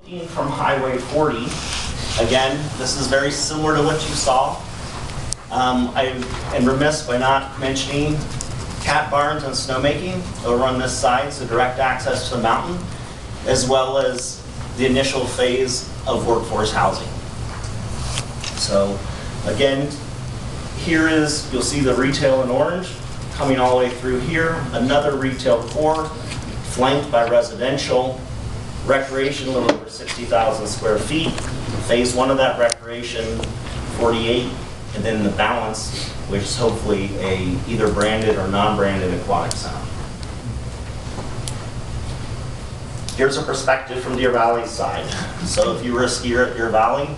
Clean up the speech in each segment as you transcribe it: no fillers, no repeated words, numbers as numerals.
From Highway 40, again, this is very similar to what you saw. I am remiss by not mentioning cat barns and snowmaking over on this side, so direct access to the mountain, as well as the initial phase of workforce housing. So again, here is, you'll see the retail in orange coming all the way through here, another retail core flanked by residential, recreation a little over 60,000 square feet, phase one of that recreation 48, and then the balance, which is hopefully a either branded or non-branded aquatic center. Here's a perspective from Deer Valley's side. So if you were a skier at Deer Valley,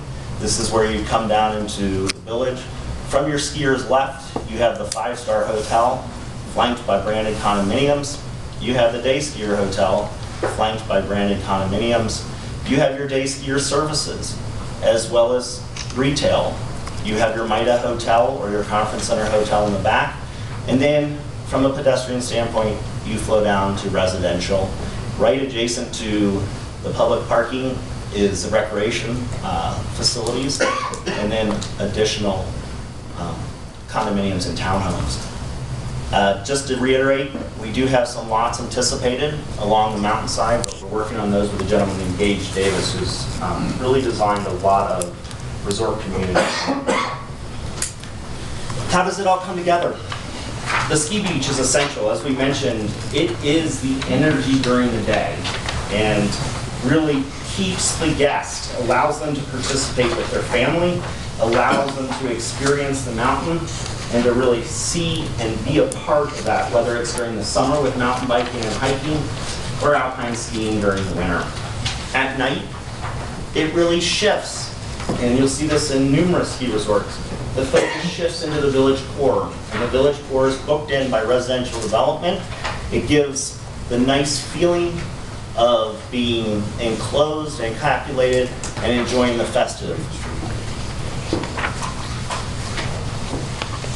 this is where you come down into the village. From your skier's left, you have the 5-star hotel, flanked by branded condominiums. You have the day skier hotel, flanked by branded condominiums. You have your day skier services, as well as retail. You have your Maida Hotel or your Conference Center Hotel in the back. And then from a pedestrian standpoint, you flow down to residential. Right adjacent to the public parking is the recreation facilities, and then additional condominiums and townhomes. Just to reiterate, we do have some lots anticipated along the mountainside, but we're working on those with a gentleman named Gage Davis, who's really designed a lot of resort communities. How does it all come together? The ski beach is essential. As we mentioned, it is the energy during the day and really keeps the guest, allows them to participate with their family, allows them to experience the mountain, and to really see and be a part of that, whether it's during the summer with mountain biking and hiking, or alpine skiing during the winter. At night, it really shifts, and you'll see this in numerous ski resorts. The focus shifts into the village core, and the village core is booked in by residential development. It gives the nice feeling of being enclosed and calculated and enjoying the festive.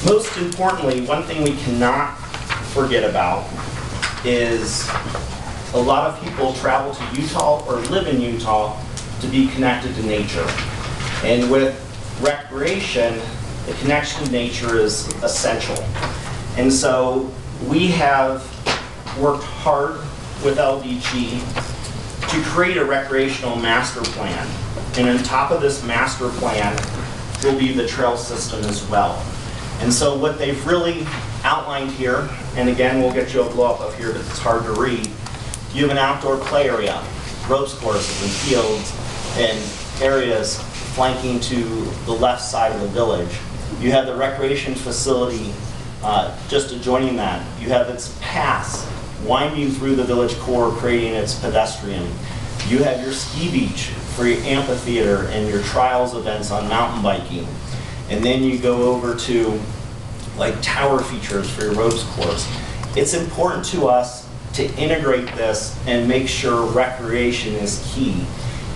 Most importantly, one thing we cannot forget about is a lot of people travel to Utah or live in Utah to be connected to nature. And with recreation, the connection to nature is essential. And so we have worked hard with LDG to create a recreational master plan. And on top of this master plan will be the trail system as well. And so what they've really outlined here, and again, we'll get you a blow up here because it's hard to read, you have an outdoor play area, ropes courses and fields and areas flanking to the left side of the village. You have the recreation facility just adjoining that. You have its paths winding through the village core, creating its pedestrian. You have your ski beach for your amphitheater and your trials events on mountain biking. And then you go over to like tower features for your ropes course. It's important to us to integrate this and make sure recreation is key.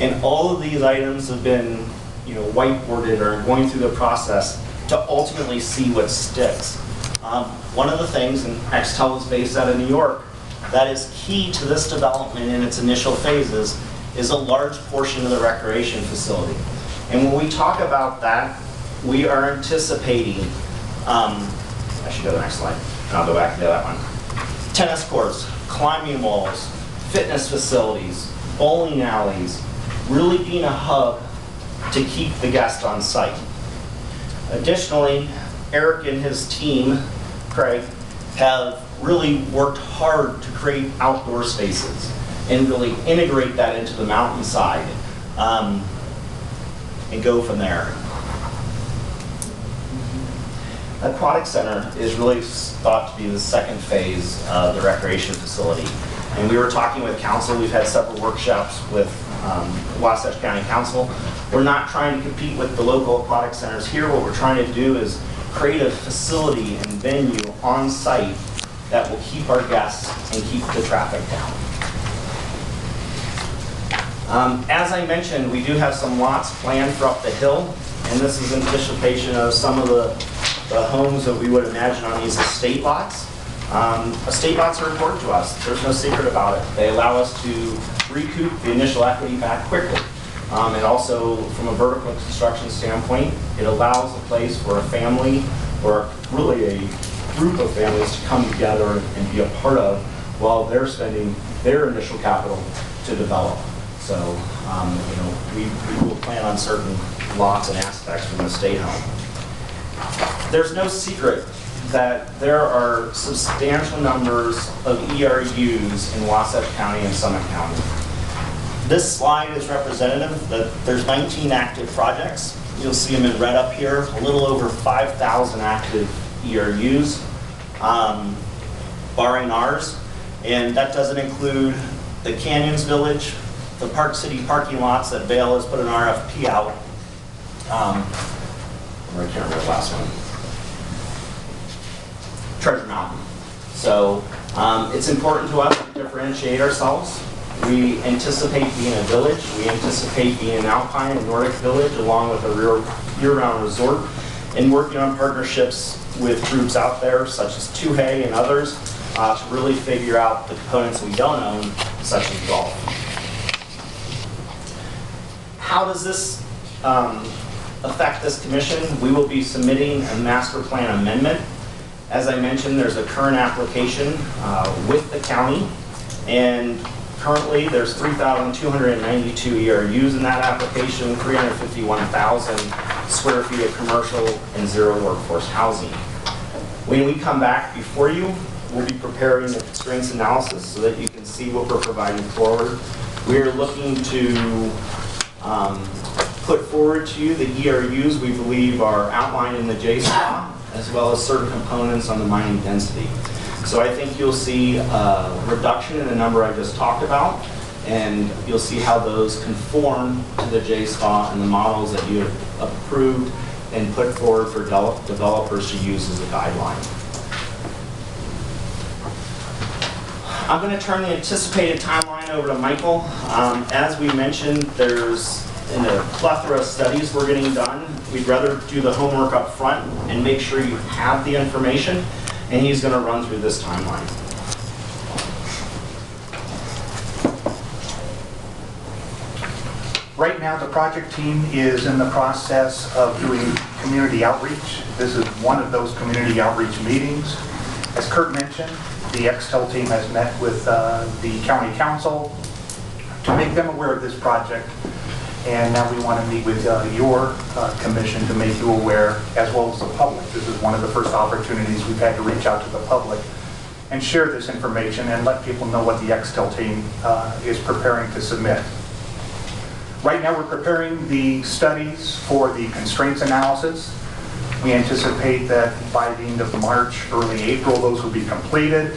And all of these items have been, whiteboarded or going through the process to ultimately see what sticks. One of the things, and Extell is based out of New York, that is key to this development in its initial phases is a large portion of the recreation facility. And when we talk about that, we are anticipating, I should go to the next slide, and I'll go back to that one. Tennis courts, climbing walls, fitness facilities, bowling alleys, really being a hub to keep the guest on site. Additionally, Eric and his team, Craig, have really worked hard to create outdoor spaces and really integrate that into the mountainside and go from there. Aquatic Center is really thought to be the second phase of the recreation facility. And we were talking with council, we've had several workshops with Wasatch County Council. We're not trying to compete with the local aquatic centers here. What we're trying to do is create a facility and venue on site that will keep our guests and keep the traffic down. As I mentioned, we do have some lots planned for up the hill, and this is in anticipation of some of the homes that we would imagine on these estate lots. Estate lots are important to us. There's no secret about it. They allow us to recoup the initial equity back quickly. And also, from a vertical construction standpoint, it allows a place for a family, or really a group of families, to come together and be a part of while they're spending their initial capital to develop. So, we will plan on certain lots and aspects from the estate home. There's no secret that there are substantial numbers of ERUs in Wasatch County and Summit County. This slide is representative that there's 19 active projects. You'll see them in red up here, a little over 5,000 active ERUs, barring ours. And that doesn't include the Canyons Village, the Park City parking lots that Vail has put an RFP out. I can't remember the last one. Treasure Mountain. So it's important to us to differentiate ourselves. We anticipate being a village. We anticipate being an alpine and Nordic village along with a year-round resort, and working on partnerships with groups out there such as Tuhey and others to really figure out the components we don't own, such as golf. How does this affect this commission? We will be submitting a master plan amendment. As I mentioned, there's a current application with the county, and currently there's 3,292 ERUs in that application, 351,000 square feet of commercial and zero workforce housing. When we come back before you, we'll be preparing the constraints analysis so that you can see what we're providing forward. We're looking to put forward to you the ERUs we believe are outlined in the JSPA, as well as certain components on the mining density. So I think you'll see a reduction in the number I just talked about, and you'll see how those conform to the JSPA and the models that you have approved and put forward for developers to use as a guideline. I'm going to turn the anticipated timeline over to Michael. As we mentioned, there's a plethora of studies we're getting done. We'd rather do the homework up front and make sure you have the information, and he's going to run through this timeline. Right now, the project team is in the process of doing community outreach. This is one of those community outreach meetings. As Kurt mentioned, the Extell team has met with the county council to make them aware of this project. And now we want to meet with your commission to make you aware, as well as the public. This is one of the first opportunities we've had to reach out to the public and share this information and let people know what the Extell team is preparing to submit. Right now we're preparing the studies for the constraints analysis. We anticipate that by the end of March, early April, those will be completed.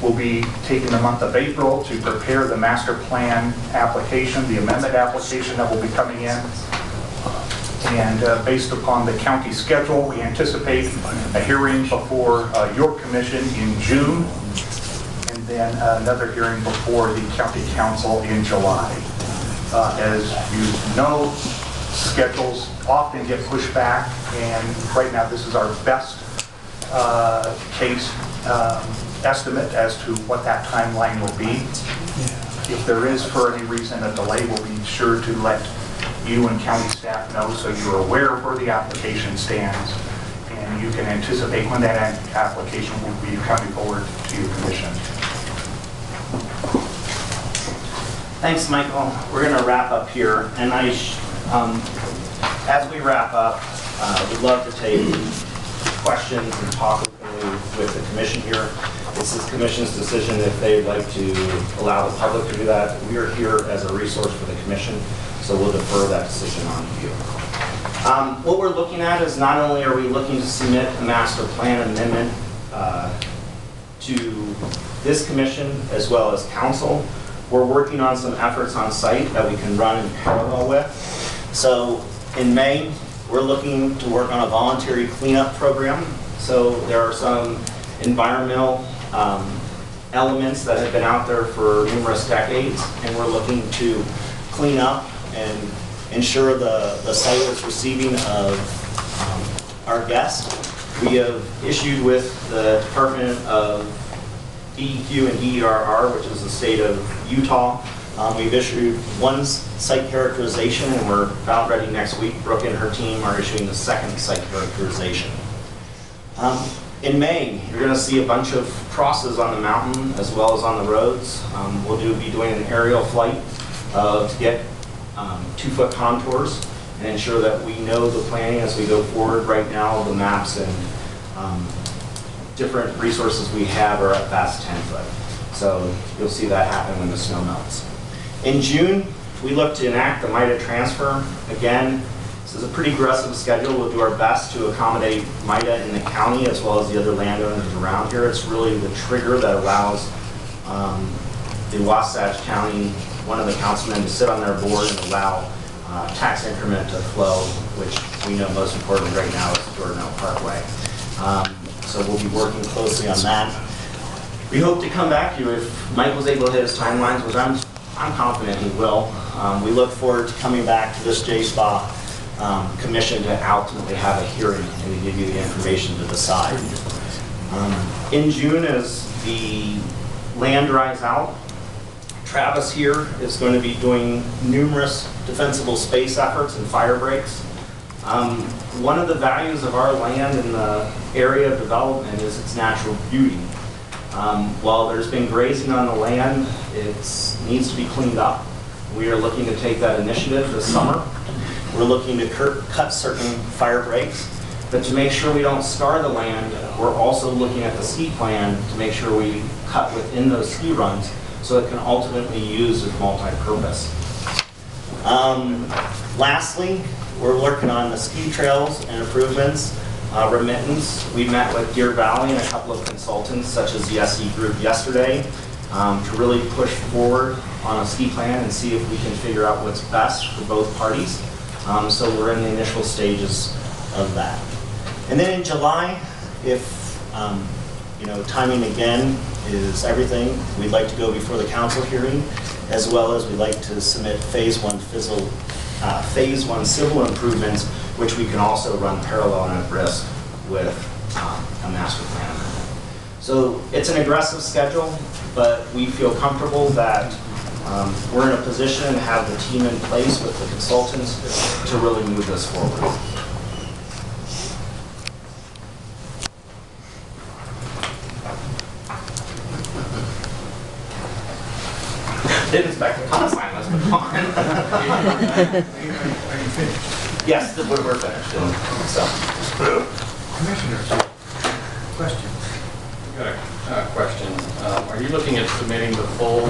We'll be taking the month of April to prepare the master plan application, the amendment application that will be coming in. And based upon the county schedule, we anticipate a hearing before your commission in June, and then another hearing before the county council in July. As you know, schedules often get pushed back, and right now this is our best case estimate as to what that timeline will be. If there is, for any reason, a delay, we'll be sure to let you and county staff know so you're aware of where the application stands, and you can anticipate when that application will be coming forward to your commission. Thanks, Michael. We're going to wrap up here, and as we wrap up, we'd love to take questions and talk with the commission here. It's the commission's decision if they'd like to allow the public to do that. We are here as a resource for the commission, so we'll defer that decision on to you. What we're looking at is not only are we looking to submit a master plan amendment to this commission as well as council, we're working on some efforts on site that we can run in parallel with. So in May, we're looking to work on a voluntary cleanup program. So there are some environmental elements that have been out there for numerous decades, and we're looking to clean up and ensure the site is receiving of our guests. We have issued with the Department of DEQ and DERR, which is the state of Utah. We've issued one site characterization, and we're about ready next week. Brooke and her team are issuing the second site characterization. In May, you're going to see a bunch of crosses on the mountain as well as on the roads. We'll be doing an aerial flight to get 2-foot contours and ensure that we know the planning as we go forward. Right now, the maps and different resources we have are at fast 10 foot. So you'll see that happen when the snow melts. In June, we look to enact the MIDA transfer. Again, this is a pretty aggressive schedule. We'll do our best to accommodate MIDA in the county as well as the other landowners around here. It's really the trigger that allows the Wasatch County, one of the councilmen, to sit on their board and allow tax increment to flow, which we know most importantly right now is the Jordan Parkway. So we'll be working closely on that. We hope to come back to you if Mike was able to hit his timelines, which I'm confident he will. We look forward to coming back to this JSPA commission to ultimately have a hearing and to give you the information to decide. In June, as the land dries out, Travis here is going to be doing numerous defensible space efforts and fire breaks. One of the values of our land in the area of development is its natural beauty. While there's been grazing on the land, it needs to be cleaned up. We are looking to take that initiative this summer. We're looking to cut certain fire breaks, but to make sure we don't scar the land, we're also looking at the ski plan to make sure we cut within those ski runs so it can ultimately use as multi-purpose. Lastly, we're working on the ski trails and improvements. Remittance, we met with Deer Valley and a couple of consultants such as the SE Group yesterday to really push forward on a ski plan and see if we can figure out what's best for both parties. So we're in the initial stages of that. And then in July, if timing again is everything, we'd like to go before the council hearing, as well as we'd like to submit phase one civil improvements, which we can also run parallel and at risk with a master plan amendment. So it's an aggressive schedule, but we feel comfortable that we're in a position to have the team in place with the consultants to really move this forward. Didn't expect the comment sign list, but come on. Yes, we're finished. So. Commissioner, question. I've got a question. Are you looking at submitting the full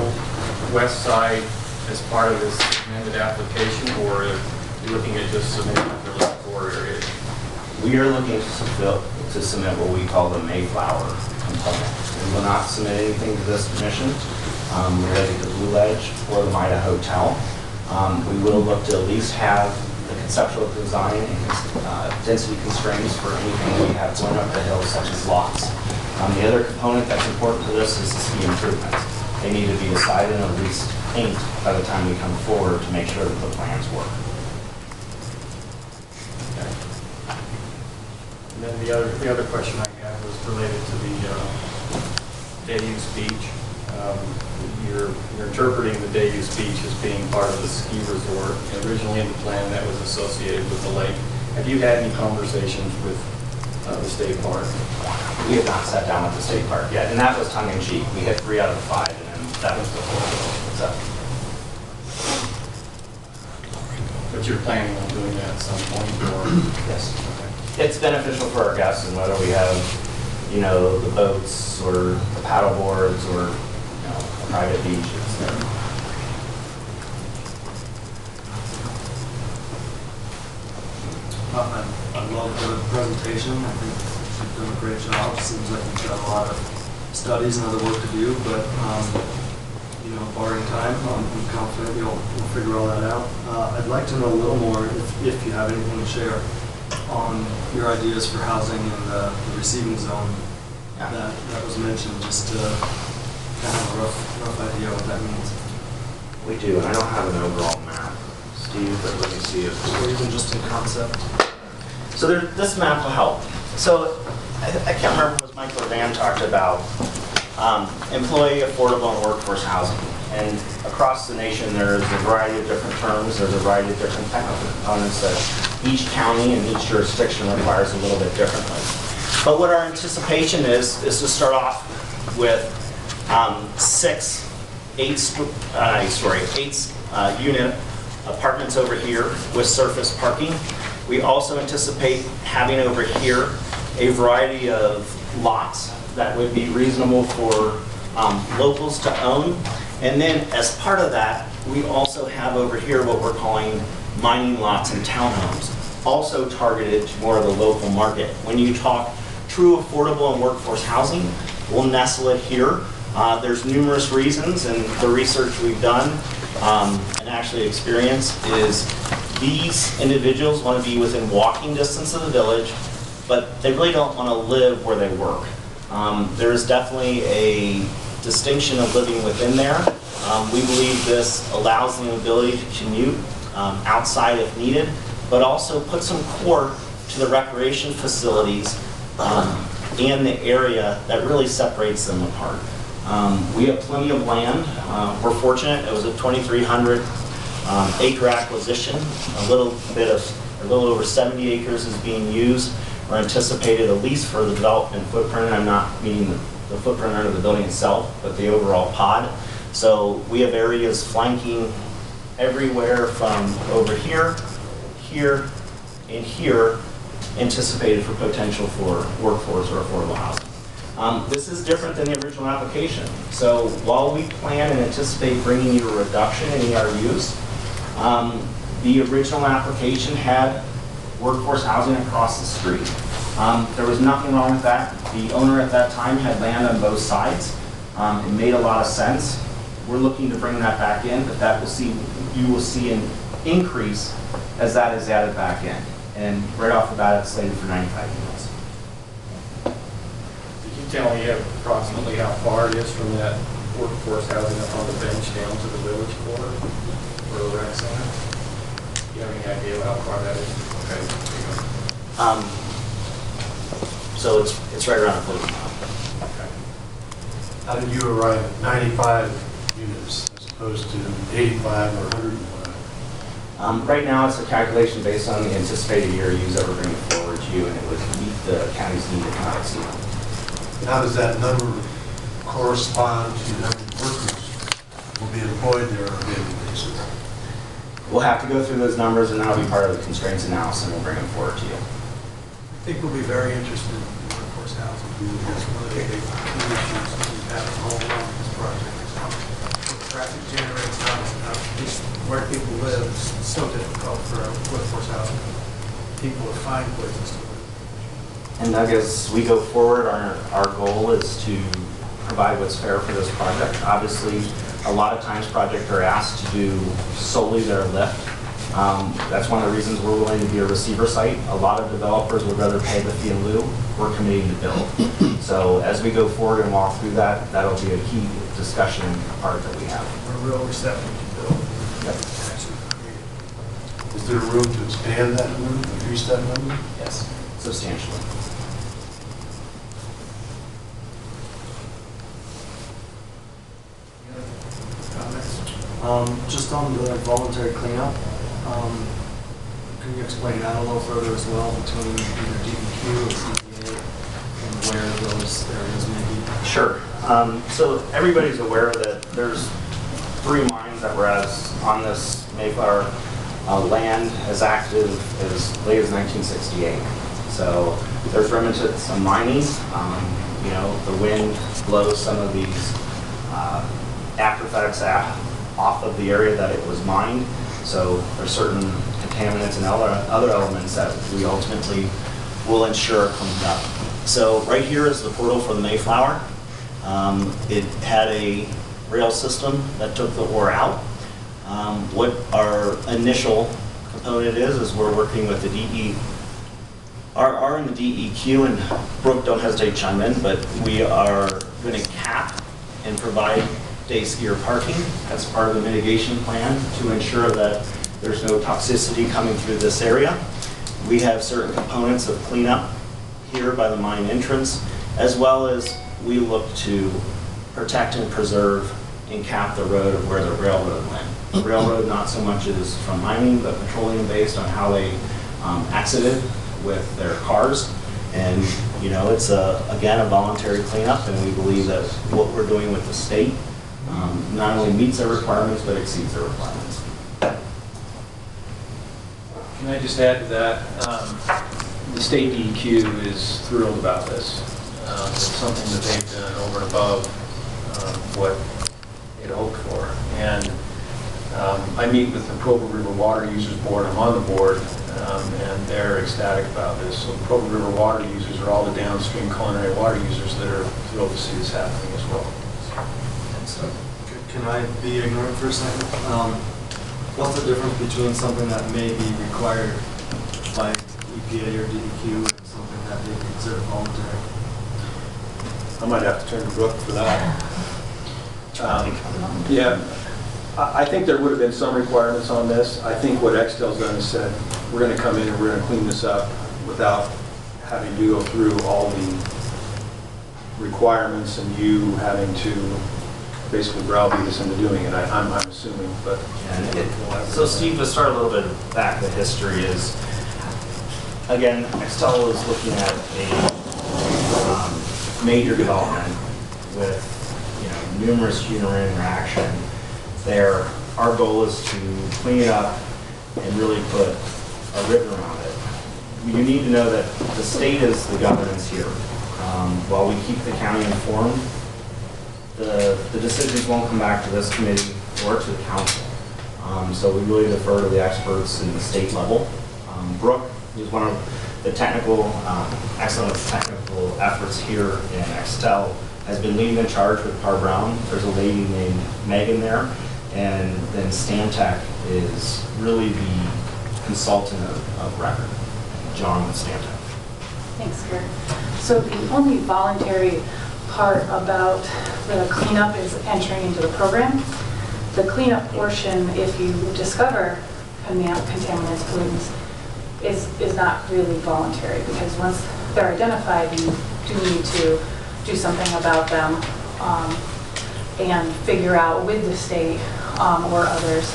west side as part of this amended application, or are you looking at just submitting the left border area? We are looking to submit what we call the Mayflower component. We will not submit anything to this commission related to Blue Ledge or the MIDA Hotel. We will look to at least have the conceptual design and density constraints for anything we have going up the hill, such as lots. The other component that's important to this is the ski improvements. They need to be decided and at least inked by the time we come forward to make sure that the plans work. Okay. And then the other question I had was related to the day-use beach. You're interpreting the day-use beach as being part of the ski resort. And originally in the plan that was associated with the lake. Have you had any conversations with the state park? We have not sat down with the state park yet, and that was tongue-in-cheek. We hit 3 out of 5, and then that was before. So. But you're planning on doing that at some point, or? Yes. Okay. It's beneficial for our guests, and whether we have, the boats or the paddle boards or, a private beach, it's there. I love the presentation. I think you've done a great job. Seems like you've got a lot of studies and other work to do, but barring time, I'm confident you'll figure all that out. I'd like to know a little more, if you have anything to share, on your ideas for housing in the receiving zone that was mentioned, just to kind of a rough idea what that means. We do, and I don't have an overall map, Steve, but let me see if... Or even just in concept. So this map will help. So I can't remember what Michael Van talked about employee, affordable, and workforce housing. And across the nation, there's a variety of different terms, there's a variety of different technical components that each county and each jurisdiction requires a little bit differently. But what our anticipation is to start off with 8 unit apartments over here with surface parking. We also anticipate having over here a variety of lots that would be reasonable for locals to own. And then as part of that, we also have over here what we're calling mining lots and townhomes, also targeted to more of the local market. When you talk true affordable and workforce housing, we'll nestle it here. There's numerous reasons, and the research we've done and actually experienced is these individuals want to be within walking distance of the village, but they really don't want to live where they work. There is definitely a distinction of living within there. We believe this allows them the ability to commute outside if needed, but also put some core to the recreation facilities and the area that really separates them apart. We have plenty of land. We're fortunate. It was a 2,300 acre acquisition. A little over 70 acres is being used or anticipated, at least for the development footprint. I'm not meaning the footprint under the building itself, but the overall pod. So we have areas flanking everywhere from over here, here, and here, anticipated for potential for workforce or affordable housing. This is different than the original application. So while we plan and anticipate bringing you a reduction in ERUs, the original application had workforce housing across the street. There was nothing wrong with that. The owner at that time had land on both sides. It made a lot of sense. We're looking to bring that back in, but you will see an increase as that is added back in. And right off the bat, it's slated for 95 units. Did you tell me approximately how far it is from that workforce housing up on the bench down to the village quarter or the rec center? Do you have any idea how far that is? Okay. So it's right around a quarter mile. Okay. How did you arrive at 95 units as opposed to 85 or 105? Right now, it's a calculation based on the anticipated ERUs that we're bringing forward to you, and it would meet the county's need to not exceed. How does that number correspond to how many workers will be employed there on a daily basis? We'll have to go through those numbers, and that'll be part of the constraints analysis, and we'll bring them forward to you. I think we'll be very interested in workforce housing. That's one of the big issues we've had all along this project. Traffic generates housing. Where people live is so difficult for workforce housing. People to find places to live. And Doug, as we go forward, our goal is to provide what's fair for this project. Obviously, a lot of times projects are asked to do solely their lift. That's one of the reasons we're willing to be a receiver site. A lot of developers would rather pay the fee in lieu. We're committing to build. So as we go forward and walk through that, that'll be a key discussion part that we have. We're real receptive to build. Yep. Is there room to expand that number, increase that number? Yes, substantially. Comments? Just on the voluntary cleanup, can you explain that a little further as well between either DEQ or CPA and where those areas may be? Sure. So everybody's aware that there's 3 mines that were on this Mayflower land as active as late as 1968. So there's remnants of mining. The wind blows some of these after effects off of the area that it was mined. So there's certain contaminants and other elements that we ultimately will ensure comes up. So right here is the portal for the Mayflower. It had a rail system that took the ore out. What our initial component is we're working with the RR and the DEQ, and Brooke, don't hesitate to chime in, but we are going to cap and provide day skier parking as part of the mitigation plan to ensure that there's no toxicity coming through this area. We have certain components of cleanup here by the mine entrance, as well as we look to protect and preserve and cap the road of where the railroad went. The railroad not so much is from mining, but petroleum based on how they exited with their cars. And, you know, it's again, a voluntary cleanup, and we believe that what we're doing with the state not only meets their requirements, but exceeds their requirements. Can I just add to that? The state DEQ is thrilled about this. It's something that they've done over and above what they'd hoped for. And I meet with the Provo River Water Users Board. I'm on the board, and they're ecstatic about this. So the Provo River Water users are all the downstream culinary water users that are thrilled to see this happening as well. Can I be ignorant for a second? What's the difference between something that may be required by EPA or DEQ and something that they consider voluntary? I might have to turn to Brooke for that. Yeah, I think there would have been some requirements on this. I think what Extell's done is said, we're going to come in and we're going to clean this up without having to go through all the requirements and you having to basically browbeat us into doing it. I'm assuming, but. So Steve, to start a little bit back, the history is, again, Extell is looking at a major development with, you know, numerous human interaction there. Our goal is to clean it up and really put a ribbon around it. You need to know that the state is the governance here. While we keep the county informed, the decisions won't come back to this committee or to the council. So we really defer to the experts in the state level. Brooke is one of the excellent technical efforts here in Extell, has been leading the charge with Par Brown. There's a lady named Megan there, and then Stantec is really the consultant of record, John with Stantec. Thanks, Kurt. So the only voluntary part about the cleanup is entering into the program. The cleanup portion, if you discover contaminants, pollutants, is not really voluntary, because once they're identified, you do need to do something about them and figure out with the state or others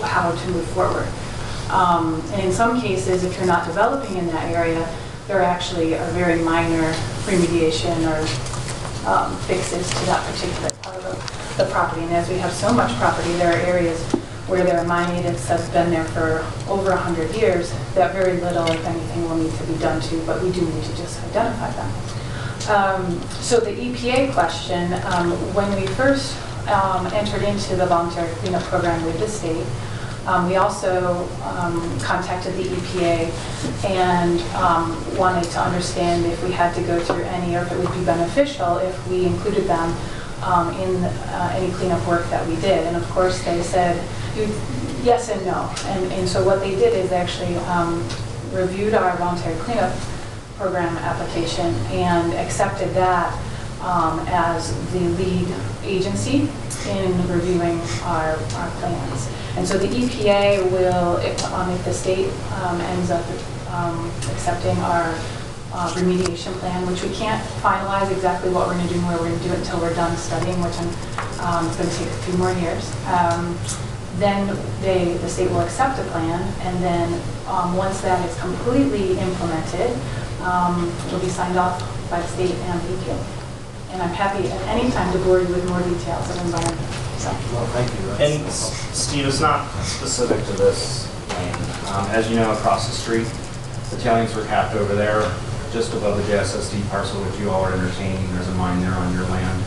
how to move forward. And in some cases, if you're not developing in that area, there actually are very minor remediation or fixes to that particular part of the property. And as we have so much property, there are areas where there are mine natives that's been there for over 100 years that very little, if anything, will need to be done to, but we do need to just identify them. So the EPA question, when we first entered into the voluntary cleanup program with the state, we also contacted the EPA and wanted to understand if we had to go through any, or if it would be beneficial if we included them in any cleanup work that we did. And of course they said yes and no. And so what they did is actually reviewed our voluntary cleanup program application and accepted that as the lead agency in reviewing our plans. And so the EPA will, if the state ends up accepting our remediation plan, which we can't finalize exactly what we're going to do and where we're going to do it until we're done studying, which it's going to take a few more years. Then the state will accept a plan, and then once that is completely implemented, it will be signed off by the state and the EPA. And I'm happy at any time to bore you with more details of environment. So. Well, thank you. And Steve, it's not specific to this land. As you know, across the street, the tailings were capped over there, just above the JSSD parcel, which you all are entertaining. There's a mine there on your land.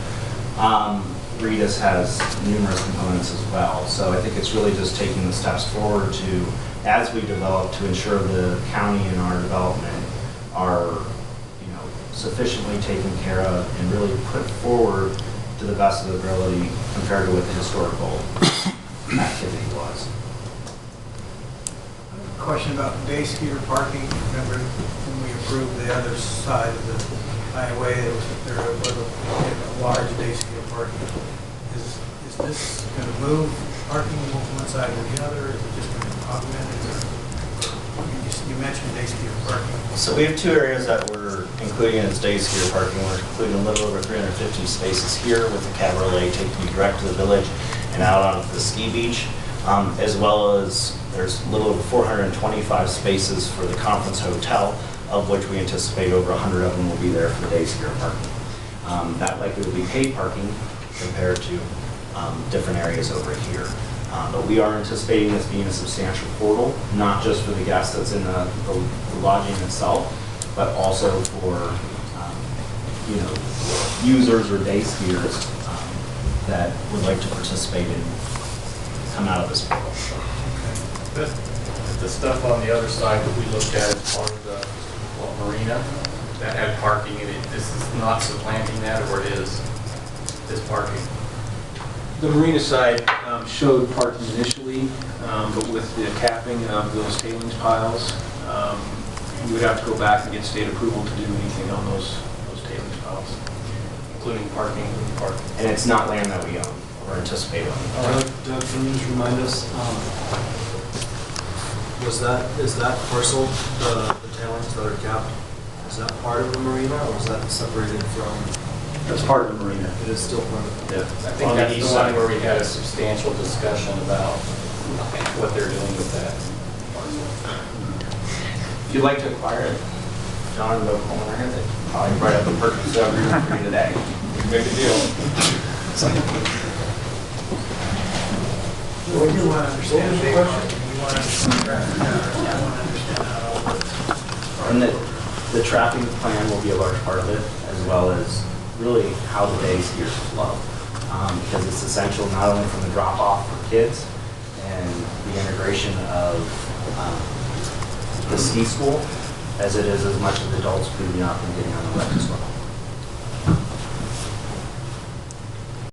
Reedus has numerous components as well. So I think it's really just taking the steps forward to, as we develop, to ensure the county and our development are, sufficiently taken care of and really put forward to the best of the ability compared to what the historical activity was. Question about day scooter parking. Remember when we approved the other side of the highway, there was a large day scooter parking. Is this going to move parking from one side to the other? Is it just going to augment it? Or you mentioned day skier parking. So we have two areas that we're including as day skier parking. We're including a little over 350 spaces here with the cabriolet taking you direct to the village and out onto the ski beach, as well as there's a little over 425 spaces for the conference hotel, of which we anticipate over 100 of them will be there for the day skier parking. That likely will be paid parking compared to different areas over here. But we are anticipating this being a substantial portal, not just for the guests that's in the lodging itself, but also for users or day skiers that would like to participate and come out of this portal. The stuff on the other side that we looked at as part of the marina, that had parking in it, this is not supplanting that, or it is this parking? The marina side showed parking initially, but with the capping of those tailings piles, we would have to go back and get state approval to do anything on those tailings piles. Including parking. And it's not land that we own or anticipate owning. Doug, can you just remind us, is that parcel, the tailings that are capped, is that part of the marina, or is that separated from? That's part of the marina. It is still part of it. Yeah. I think that's the one where we had a substantial discussion about what they're doing with that. If you'd like to acquire it, John, the owner, that probably write up a purchase agreement for you today. Make a deal. We do want to understand big parking, we want to understand traffic patterns, we want to understand how all this. And the tracking plan will be a large part of it, as well as really how the day skiers flow. Because it's essential not only from the drop off for kids and the integration of the ski school, as it is as much as adults moving up and getting on the left as well.